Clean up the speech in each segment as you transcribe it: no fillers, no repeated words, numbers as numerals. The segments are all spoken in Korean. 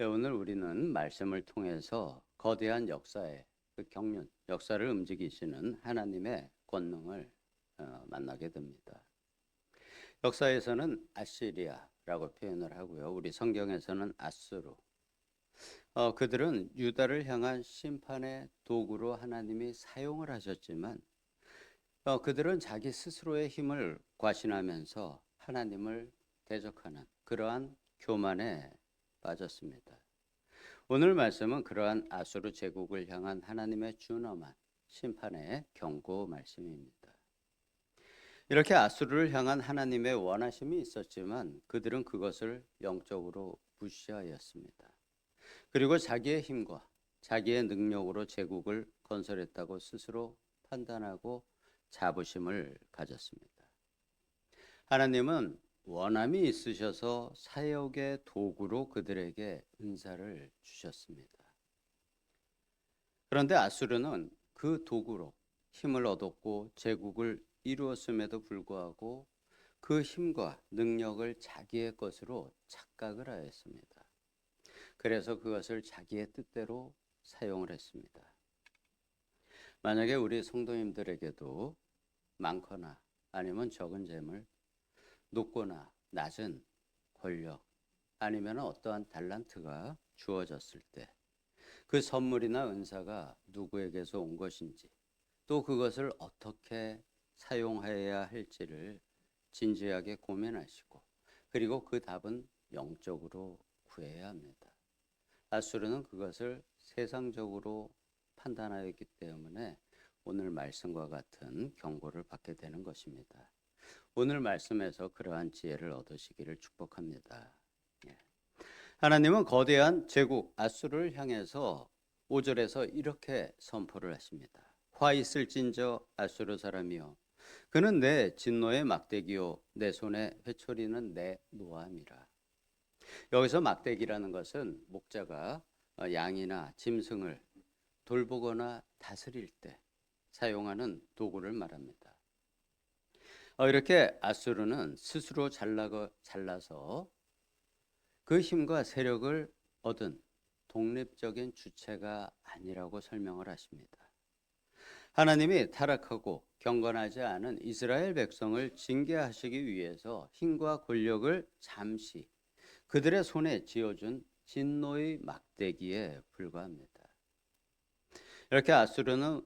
네, 오늘 우리는 말씀을 통해서 거대한 역사의 그 경륜, 역사를 움직이시는 하나님의 권능을 만나게 됩니다. 역사에서는 아시리아라고 표현을 하고요. 우리 성경에서는 아수르. 그들은 유다를 향한 심판의 도구로 하나님이 사용을 하셨지만 그들은 자기 스스로의 힘을 과신하면서 하나님을 대적하는 그러한 교만에 빠졌습니다. 오늘 말씀은 그러한 아수르 제국을 향한 하나님의 준엄한 심판의 경고 말씀입니다. 이렇게 아수르를 향한 하나님의 원하심이 있었지만 그들은 그것을 영적으로 무시하였습니다. 그리고 자기의 힘과 자기의 능력으로 제국을 건설했다고 스스로 판단하고 자부심을 가졌습니다. 하나님은 원함이 있으셔서 사역의 도구로 그들에게 은사를 주셨습니다. 그런데 아수르는 그 도구로 힘을 얻었고 제국을 이루었음에도 불구하고 그 힘과 능력을 자기의 것으로 착각을 하였습니다. 그래서 그것을 자기의 뜻대로 사용을 했습니다. 만약에 우리 성도님들에게도 많거나 아니면 적은 재물, 높거나 낮은 권력, 아니면 어떠한 달란트가 주어졌을 때 그 선물이나 은사가 누구에게서 온 것인지 또 그것을 어떻게 사용해야 할지를 진지하게 고민하시고 그리고 그 답은 영적으로 구해야 합니다. 아수르는 그것을 세상적으로 판단하였기 때문에 오늘 말씀과 같은 경고를 받게 되는 것입니다. 오늘 말씀에서 그러한 지혜를 얻으시기를 축복합니다. 하나님은 거대한 제국 아수르를 향해서 5절에서 이렇게 선포를 하십니다. 화 있을진저 아수르 사람이여 그는 내 진노의 막대기요 내 손에 회초리는 내 노함이라. 여기서 막대기라는 것은 목자가 양이나 짐승을 돌보거나 다스릴 때 사용하는 도구를 말합니다. 이렇게 아수르는 스스로 잘나서 그 힘과 세력을 얻은 독립적인 주체가 아니라고 설명을 하십니다. 하나님이 타락하고 경건하지 않은 이스라엘 백성을 징계하시기 위해서 힘과 권력을 잠시 그들의 손에 쥐어준 진노의 막대기에 불과합니다. 이렇게 아수르는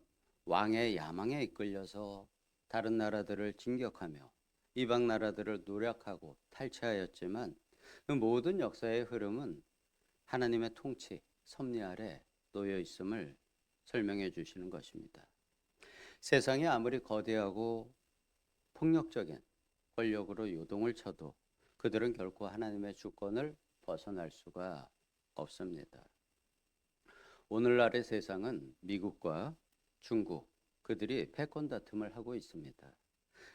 왕의 야망에 이끌려서 다른 나라들을 진격하며 이방 나라들을 노력하고 탈취하였지만 그 모든 역사의 흐름은 하나님의 통치, 섭리 아래 놓여 있음을 설명해 주시는 것입니다. 세상이 아무리 거대하고 폭력적인 권력으로 요동을 쳐도 그들은 결코 하나님의 주권을 벗어날 수가 없습니다. 오늘날의 세상은 미국과 중국, 그들이 패권 다툼을 하고 있습니다.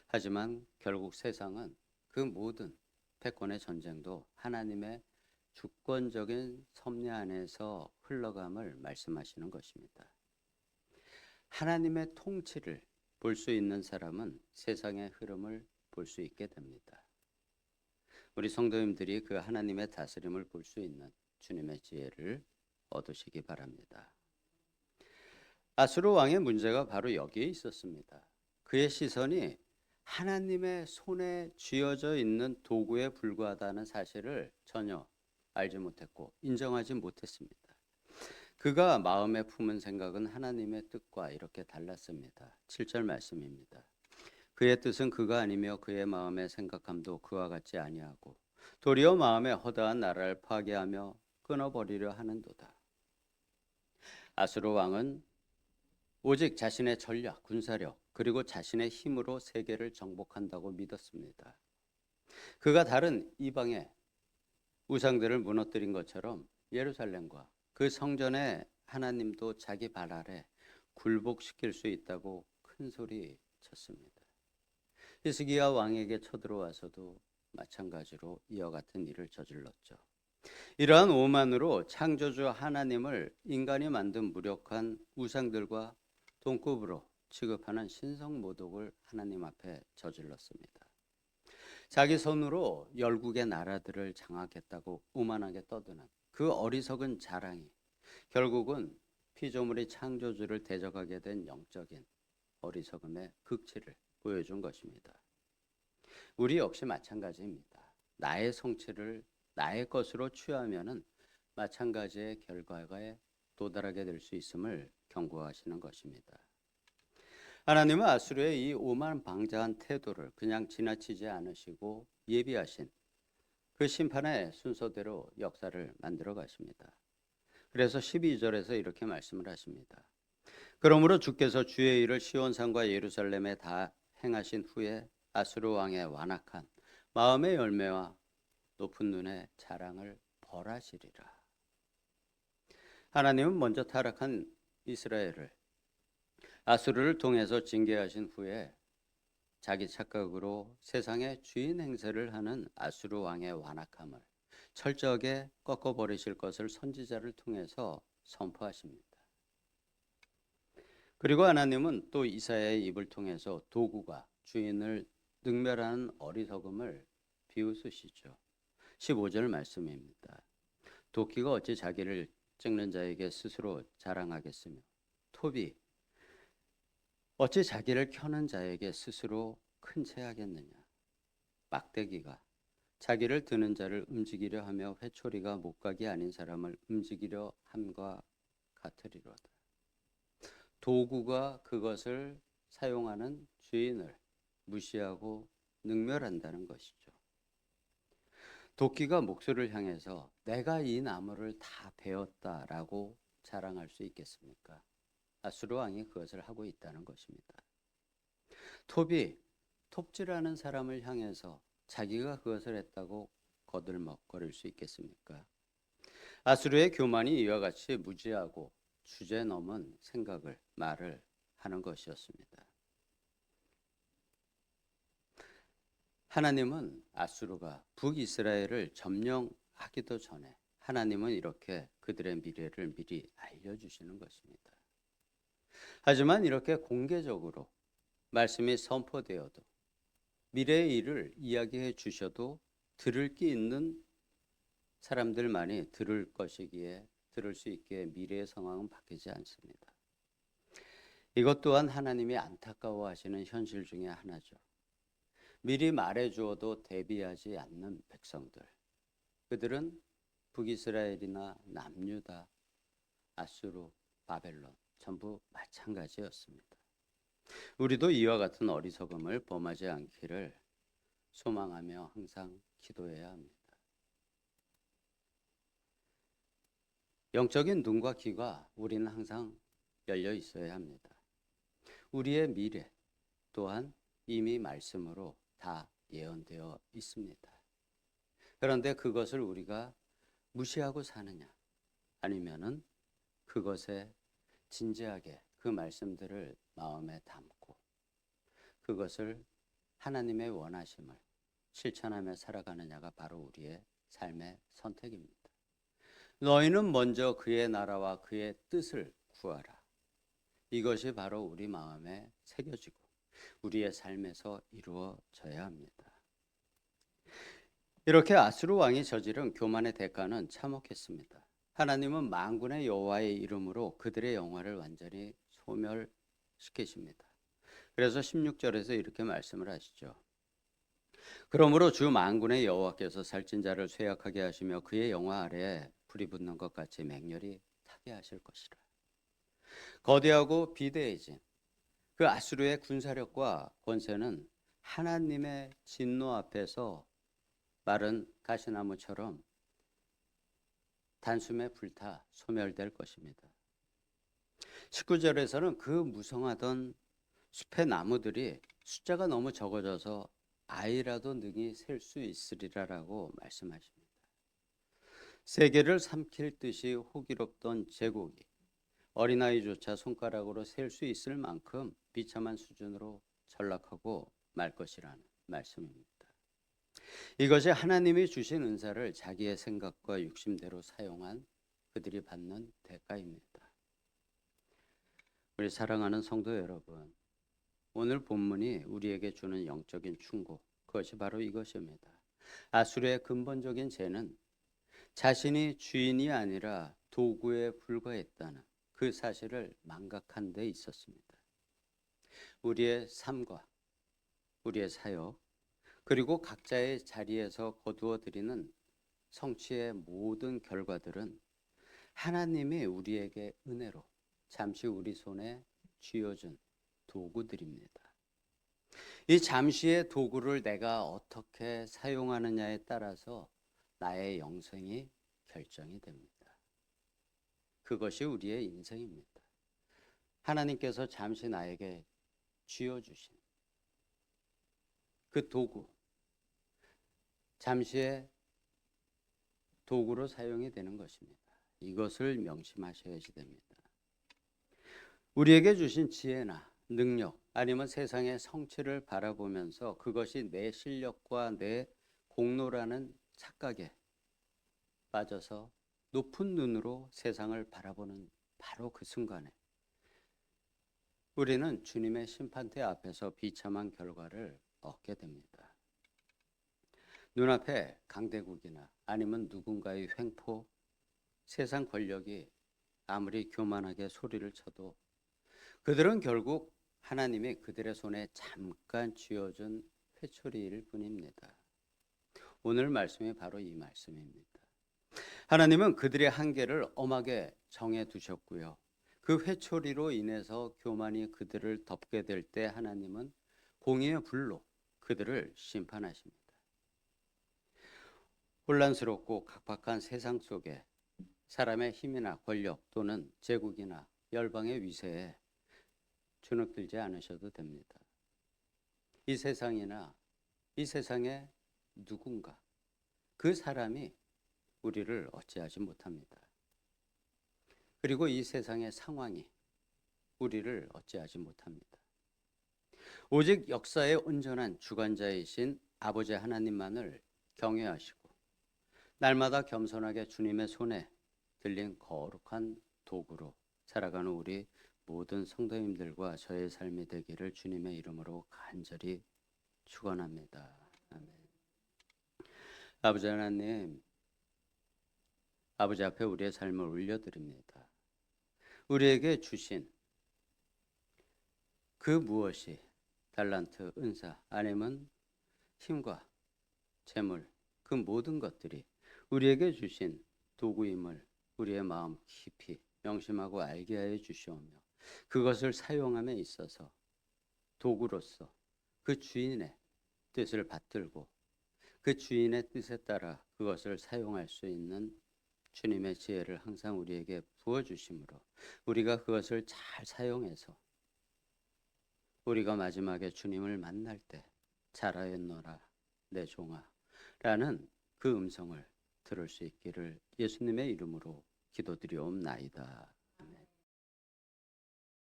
하지만 결국 세상은 그 모든 패권의 전쟁도 하나님의 주권적인 섭리 안에서 흘러감을 말씀하시는 것입니다. 하나님의 통치를 볼 수 있는 사람은 세상의 흐름을 볼 수 있게 됩니다. 우리 성도님들이 그 하나님의 다스림을 볼 수 있는 주님의 지혜를 얻으시기 바랍니다. 아수르 왕의 문제가 바로 여기에 있었습니다. 그의 시선이 하나님의 손에 쥐어져 있는 도구에 불과하다는 사실을 전혀 알지 못했고 인정하지 못했습니다. 그가 마음에 품은 생각은 하나님의 뜻과 이렇게 달랐습니다. 7절 말씀입니다. 그의 뜻은 그가 아니며 그의 마음의 생각함도 그와 같지 아니하고 도리어 마음에 허다한 나라를 파괴하며 끊어버리려 하는도다. 아수르 왕은 오직 자신의 전략, 군사력 그리고 자신의 힘으로 세계를 정복한다고 믿었습니다. 그가 다른 이방의 우상들을 무너뜨린 것처럼 예루살렘과 그 성전의 하나님도 자기 발 아래 굴복시킬 수 있다고 큰 소리 쳤습니다. 히스기야 왕에게 쳐들어와서도 마찬가지로 이와 같은 일을 저질렀죠. 이러한 오만으로 창조주 하나님을 인간이 만든 무력한 우상들과 동급으로 취급하는 신성모독을 하나님 앞에 저질렀습니다. 자기 손으로 열국의 나라들을 장악했다고 오만하게 떠드는 그 어리석은 자랑이 결국은 피조물이 창조주를 대적하게 된 영적인 어리석음의 극치를 보여준 것입니다. 우리 역시 마찬가지입니다. 나의 성취를 나의 것으로 취하면은 마찬가지의 결과에 도달하게 될 수 있음을 경고하시는 것입니다. 하나님은 아수르의 이 오만방자한 태도를 그냥 지나치지 않으시고 예비하신 그 심판의 순서대로 역사를 만들어 가십니다. 그래서 12절에서 이렇게 말씀을 하십니다. 그러므로 주께서 주의 일을 시온산과 예루살렘에 다 행하신 후에 아수르 왕의 완악한 마음의 열매와 높은 눈의 자랑을 벌하시리라. 하나님은 먼저 타락한 이스라엘을 아수르를 통해서 징계하신 후에 자기 착각으로 세상의 주인 행세를 하는 아수르 왕의 완악함을 철저하게 꺾어버리실 것을 선지자를 통해서 선포하십니다. 그리고 하나님은 또 이사야의 입을 통해서 도구가 주인을 능멸하는 어리석음을 비웃으시죠. 15절 말씀입니다. 도끼가 어찌 자기를 찍는 자에게 스스로 자랑하겠으며 톱이 어찌 자기를 켜는 자에게 스스로 큰 채하겠느냐. 막대기가 자기를 드는 자를 움직이려 하며 회초리가 목각이 아닌 사람을 움직이려 함과 같으리로다. 도구가 그것을 사용하는 주인을 무시하고 능멸한다는 것이죠. 도끼가 목수를 향해서 내가 이 나무를 다 베었다라고 자랑할 수 있겠습니까? 아수르 왕이 그것을 하고 있다는 것입니다. 톱이 톱질하는 사람을 향해서 자기가 그것을 했다고 거들먹거릴 수 있겠습니까? 아수르의 교만이 이와 같이 무지하고 주제 넘은 생각을 말을 하는 것이었습니다. 하나님은 아수르가 북이스라엘을 점령하기도 전에 하나님은 이렇게 그들의 미래를 미리 알려주시는 것입니다. 하지만 이렇게 공개적으로 말씀이 선포되어도 미래의 일을 이야기해 주셔도 들을 게 있는 사람들만이 들을 것이기에 들을 수 있게 미래의 상황은 바뀌지 않습니다. 이것 또한 하나님이 안타까워하시는 현실 중에 하나죠. 미리 말해 주어도 대비하지 않는 백성들. 그들은 북이스라엘이나 남유다, 아수르, 바벨론 전부 마찬가지였습니다. 우리도 이와 같은 어리석음을 범하지 않기를 소망하며 항상 기도해야 합니다. 영적인 눈과 귀가 우리는 항상 열려 있어야 합니다. 우리의 미래 또한 이미 말씀으로 다 예언되어 있습니다. 그런데 그것을 우리가 무시하고 사느냐 아니면은 그것에 진지하게 그 말씀들을 마음에 담고 그것을 하나님의 원하심을 실천하며 살아가느냐가 바로 우리의 삶의 선택입니다. 너희는 먼저 그의 나라와 그의 뜻을 구하라. 이것이 바로 우리 마음에 새겨지고 우리의 삶에서 이루어져야 합니다. 이렇게 아수르 왕이 저지른 교만의 대가는 참혹했습니다. 하나님은 만군의 여호와의 이름으로 그들의 영화를 완전히 소멸시키십니다. 그래서 16절에서 이렇게 말씀을 하시죠. 그러므로 주 만군의 여호와께서 살찐 자를 쇠약하게 하시며 그의 영화 아래에 불이 붙는 것 같이 맹렬히 타게 하실 것이라. 거대하고 비대해진 그 아수르의 군사력과 권세는 하나님의 진노 앞에서 마른 가시나무처럼 단숨에 불타 소멸될 것입니다. 19절에서는 그 무성하던 숲의 나무들이 숫자가 너무 적어져서 아이라도 능히 셀 수 있으리라라고 말씀하십니다. 세계를 삼킬 듯이 호기롭던 제국이 어린아이조차 손가락으로 셀 수 있을 만큼 비참한 수준으로 전락하고 말 것이라는 말씀입니다. 이것이 하나님이 주신 은사를 자기의 생각과 육심대로 사용한 그들이 받는 대가입니다. 우리 사랑하는 성도 여러분, 오늘 본문이 우리에게 주는 영적인 충고, 그것이 바로 이것입니다. 아수르의 근본적인 죄는 자신이 주인이 아니라 도구에 불과했다는 그 사실을 망각한 데 있었습니다. 우리의 삶과 우리의 사역, 그리고 각자의 자리에서 거두어 드리는 성취의 모든 결과들은 하나님이 우리에게 은혜로 잠시 우리 손에 쥐어준 도구들입니다. 이 잠시의 도구를 내가 어떻게 사용하느냐에 따라서 나의 영생이 결정이 됩니다. 그것이 우리의 인생입니다. 하나님께서 잠시 나에게 쥐어주신 그 도구, 잠시의 도구로 사용이 되는 것입니다. 이것을 명심하셔야지 됩니다. 우리에게 주신 지혜나 능력, 아니면 세상의 성취를 바라보면서 그것이 내 실력과 내 공로라는 착각에 빠져서 높은 눈으로 세상을 바라보는 바로 그 순간에 우리는 주님의 심판대 앞에서 비참한 결과를 얻게 됩니다. 눈앞에 강대국이나 아니면 누군가의 횡포, 세상 권력이 아무리 교만하게 소리를 쳐도 그들은 결국 하나님이 그들의 손에 잠깐 쥐어준 회초리일 뿐입니다. 오늘 말씀이 바로 이 말씀입니다. 하나님은 그들의 한계를 엄하게 정해 두셨고요. 그 회초리로 인해서 교만이 그들을 덮게 될 때 하나님은 공의의 불로 그들을 심판하십니다. 혼란스럽고 각박한 세상 속에 사람의 힘이나 권력 또는 제국이나 열방의 위세에 주눅들지 않으셔도 됩니다. 이 세상이나 이 세상의 누군가, 그 사람이 우리를 어찌하지 못합니다. 그리고 이 세상의 상황이 우리를 어찌하지 못합니다. 오직 역사의 온전한 주관자이신 아버지 하나님만을 경외하시고 날마다 겸손하게 주님의 손에 들린 거룩한 도구로 살아가는 우리 모든 성도님들과 저의 삶이 되기를 주님의 이름으로 간절히 축원합니다. 아멘. 아버지 하나님, 아버지 앞에 우리의 삶을 올려드립니다. 우리에게 주신 그 무엇이 달란트, 은사, 아니면 힘과 재물, 그 모든 것들이 우리에게 주신 도구임을 우리의 마음 깊이 명심하고 알게 하여 주시오며 그것을 사용함에 있어서 도구로서 그 주인의 뜻을 받들고 그 주인의 뜻에 따라 그것을 사용할 수 있는 주님의 지혜를 항상 우리에게 부어주심으로 우리가 그것을 잘 사용해서 우리가 마지막에 주님을 만날 때 잘하였노라 내 종아 라는 그 음성을 들을 수 있기를 예수님의 이름으로 기도드리옵나이다.